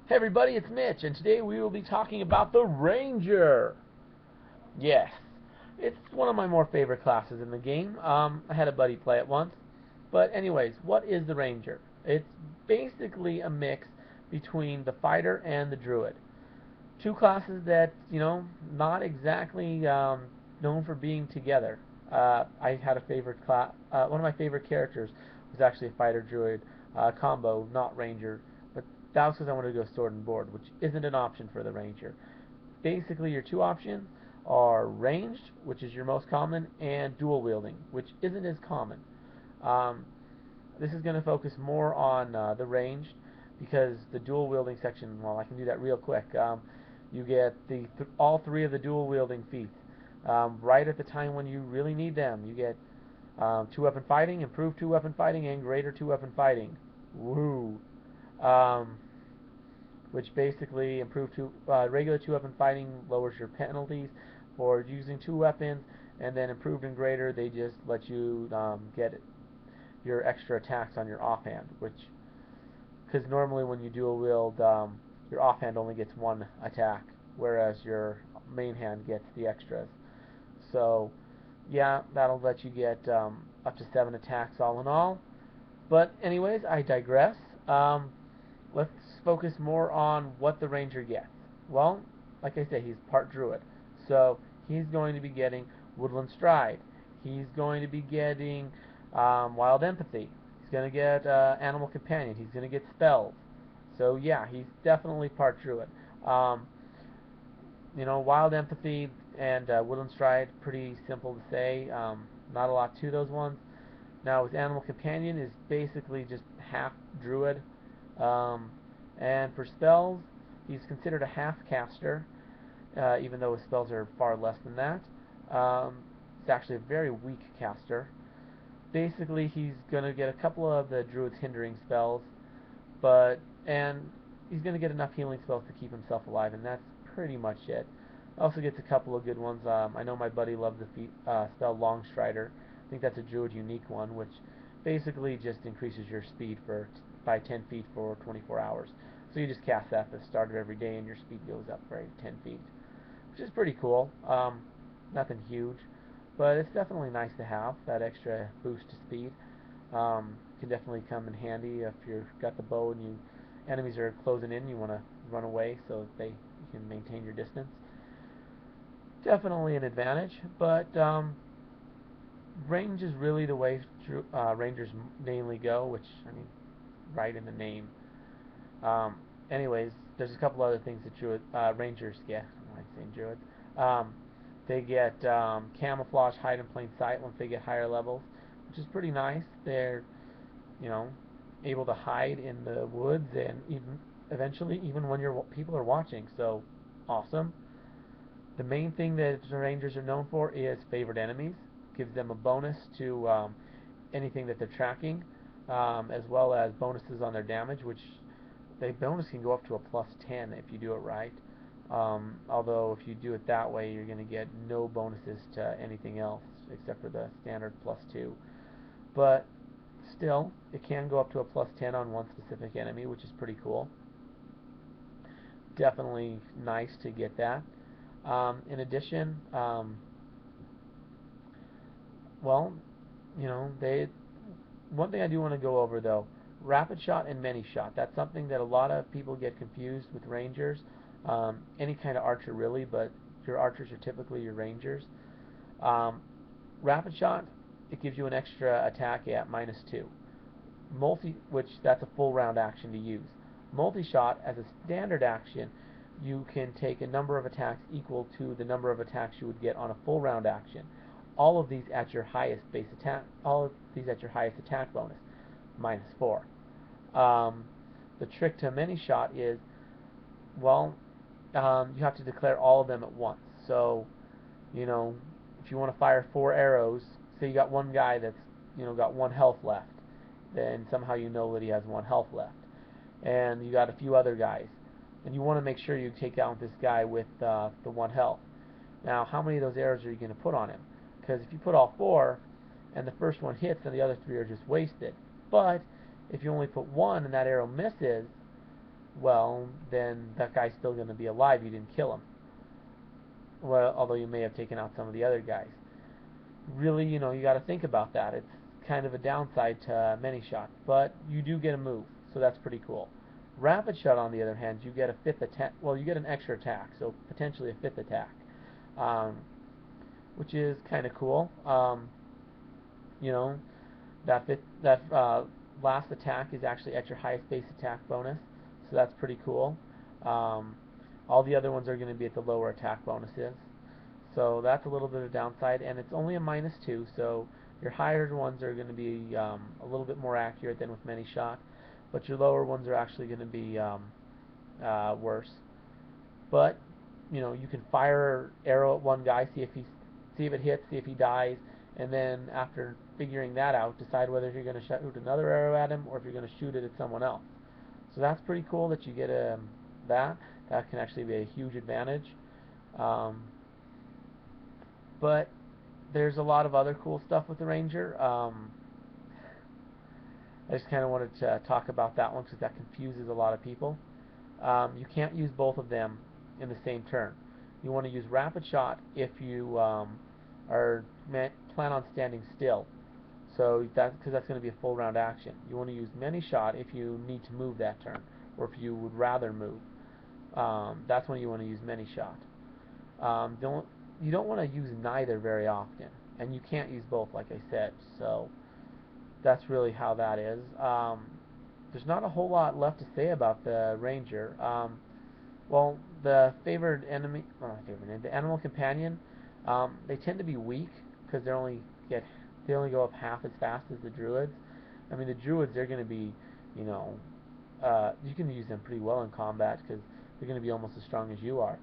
Hey everybody, it's Mitch, and today we will be talking about the Ranger. Yes, it's one of my more favorite classes in the game. I had a buddy play it once. But anyways, what is the Ranger? It's basically a mix between the fighter and the druid. Two classes that, not exactly known for being together. I had a favorite class. One of my favorite characters was actually a fighter druid combo, not ranger. But that was because I wanted to go sword and board, which isn't an option for the ranger. Basically, your two options are ranged, which is your most common, and dual wielding, which isn't as common. Um, this is going to focus more on the ranged because the dual wielding section, well, I can do that real quick. You get all three of the dual wielding feats right at the time when you really need them. You get two weapon fighting, improved two weapon fighting, and greater two weapon fighting. Woo! Um, which basically regular two weapon fighting lowers your penalties for using two weapons, and then improved and greater they just let you get your extra attacks on your offhand, which because normally when you dual wield, your offhand only gets one attack, whereas your main hand gets the extras. So, yeah, that'll let you get up to 7 attacks all in all. But anyways, I digress. Let's focus more on what the ranger gets. Well, like I said, he's part druid, so he's going to be getting woodland stride. He's going to be getting wild empathy. He's going to get animal companion. He's going to get spells. So yeah, he's definitely part druid. Um, wild empathy and woodland stride, pretty simple to say. Not a lot to those ones. Now his animal companion is basically just half druid. Um, and for spells, he's considered a half caster, even though his spells are far less than that. He's actually a very weak caster. Basically, he's going to get a couple of the druid's hindering spells, and he's going to get enough healing spells to keep himself alive, and that's pretty much it. Also gets a couple of good ones. I know my buddy loved the spell Longstrider. I think that's a druid unique one, which basically just increases your speed by 10 feet for 24 hours. So you just cast that at the start of every day, and your speed goes up by 10 feet, which is pretty cool. Nothing huge, but it's definitely nice to have that extra boost to speed. Can definitely come in handy if you've got the bow and enemies are closing in, you want to run away so that you can maintain your distance. Definitely an advantage, but range is really the way rangers mainly go, which I mean, right in the name. Um, anyways, there's a couple other things that rangers get. I'm saying druids. They get camouflage, hide in plain sight once they get higher levels, which is pretty nice. They're, you know, able to hide in the woods and even when people are watching. So awesome. The main thing that the Rangers are known for is favored enemies. Gives them a bonus to anything that they're tracking, as well as bonuses on their damage, which the bonus can go up to a plus 10 if you do it right. Although if you do it that way, you're going to get no bonuses to anything else except for the standard plus 2. But still, it can go up to a plus 10 on one specific enemy, which is pretty cool. Definitely nice to get that. In addition, well, one thing I do want to go over though, rapid shot and many shot. That's something that a lot of people get confused with rangers. Any kind of archer really, but your archers are typically your rangers. Um, rapid shot, it gives you an extra attack at -2. Which that's a full round action to use. Multi-shot, as a standard action, you can take a number of attacks equal to the number of attacks you would get on a full round action. All of these at your highest base attack. All of these at your highest attack bonus, -4. The trick to many shot is, well, you have to declare all of them at once. So, if you want to fire 4 arrows, say you got one guy that's got 1 health left, then somehow you know that he has 1 health left, and you got a few other guys, and you want to make sure you take out this guy with the 1 health. Now, how many of those arrows are you going to put on him? Because if you put all 4, and the first one hits, then the other 3 are just wasted. But if you only put 1 and that arrow misses, well, then that guy's still going to be alive. You didn't kill him. Well, although you may have taken out some of the other guys. Really, you got to think about that. It's kind of a downside to many shots, but you do get a move, so that's pretty cool. Rapid shot, on the other hand, you get a fifth attack. Well, you get an extra attack, so potentially a fifth attack, um, which is kind of cool. You know, that last attack is actually at your highest base attack bonus, so that's pretty cool. Um, all the other ones are going to be at the lower attack bonuses, so that's a little bit of downside, and it's only a -2, so your higher ones are going to be a little bit more accurate than with many shot, but your lower ones are actually going to be worse. But you can fire arrow at one guy, see if it hits, see if he dies, and then after figuring that out, decide whether you're going to shoot another arrow at him or if you're going to shoot it at someone else. So that's pretty cool that you get that. That can actually be a huge advantage. Um, but there's a lot of other cool stuff with the Ranger. I just kind of wanted to talk about that one because that confuses a lot of people. You can't use both of them in the same turn. You want to use rapid shot if you plan on standing still. So because that's going to be a full round action. You want to use many shot if you need to move that turn, or if you would rather move. That's when you want to use many shot. You don't want to use neither very often, and you can't use both, like I said. So that's really how that is. There's not a whole lot left to say about the Ranger. Well, the favored enemy, well, not favorite enemy, the animal companion, they tend to be weak because they only go up half as fast as the druids. I mean, the druids, they're going to be, you can use them pretty well in combat because they're going to be almost as strong as you are.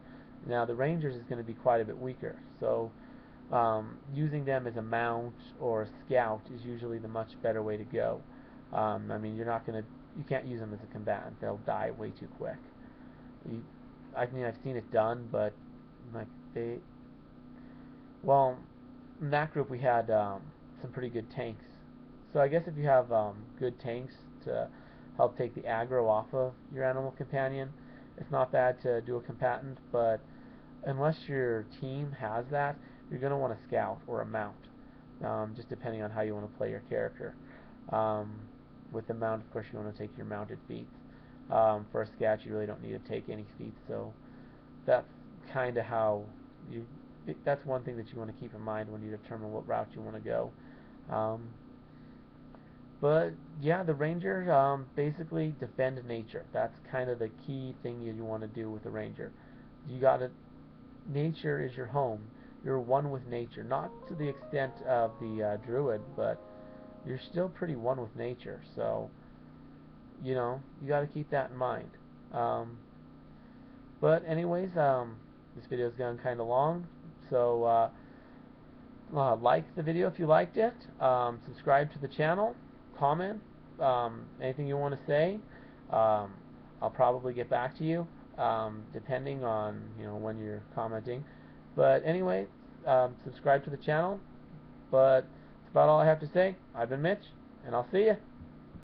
Now, the rangers is going to be quite a bit weaker, so using them as a mount or a scout is usually the much better way to go. I mean, you can't use them as a combatant; they'll die way too quick. I mean, I've seen it done, but like well, in that group we had some pretty good tanks. So I guess if you have good tanks to help take the aggro off of your animal companion, it's not bad to do a combatant, but unless your team has that, you're going to want a scout or a mount, just depending on how you want to play your character. With the mount, of course, you want to take your mounted feats. For a scout, you really don't need to take any feats, so that's kind of how that's one thing that you want to keep in mind when you determine what route you want to go. But yeah, the Ranger basically defend nature. That's kind of the key thing you want to do with the Ranger. You got to Nature is your home. You're one with nature, not to the extent of the Druid, but you're still pretty one with nature. So you got to keep that in mind. But anyways, this video's gone kind of long, so like the video if you liked it. Subscribe to the channel. Comment anything you want to say. I'll probably get back to you, depending on when you're commenting. But anyway, subscribe to the channel. But that's about all I have to say. I've been Mitch, and I'll see you.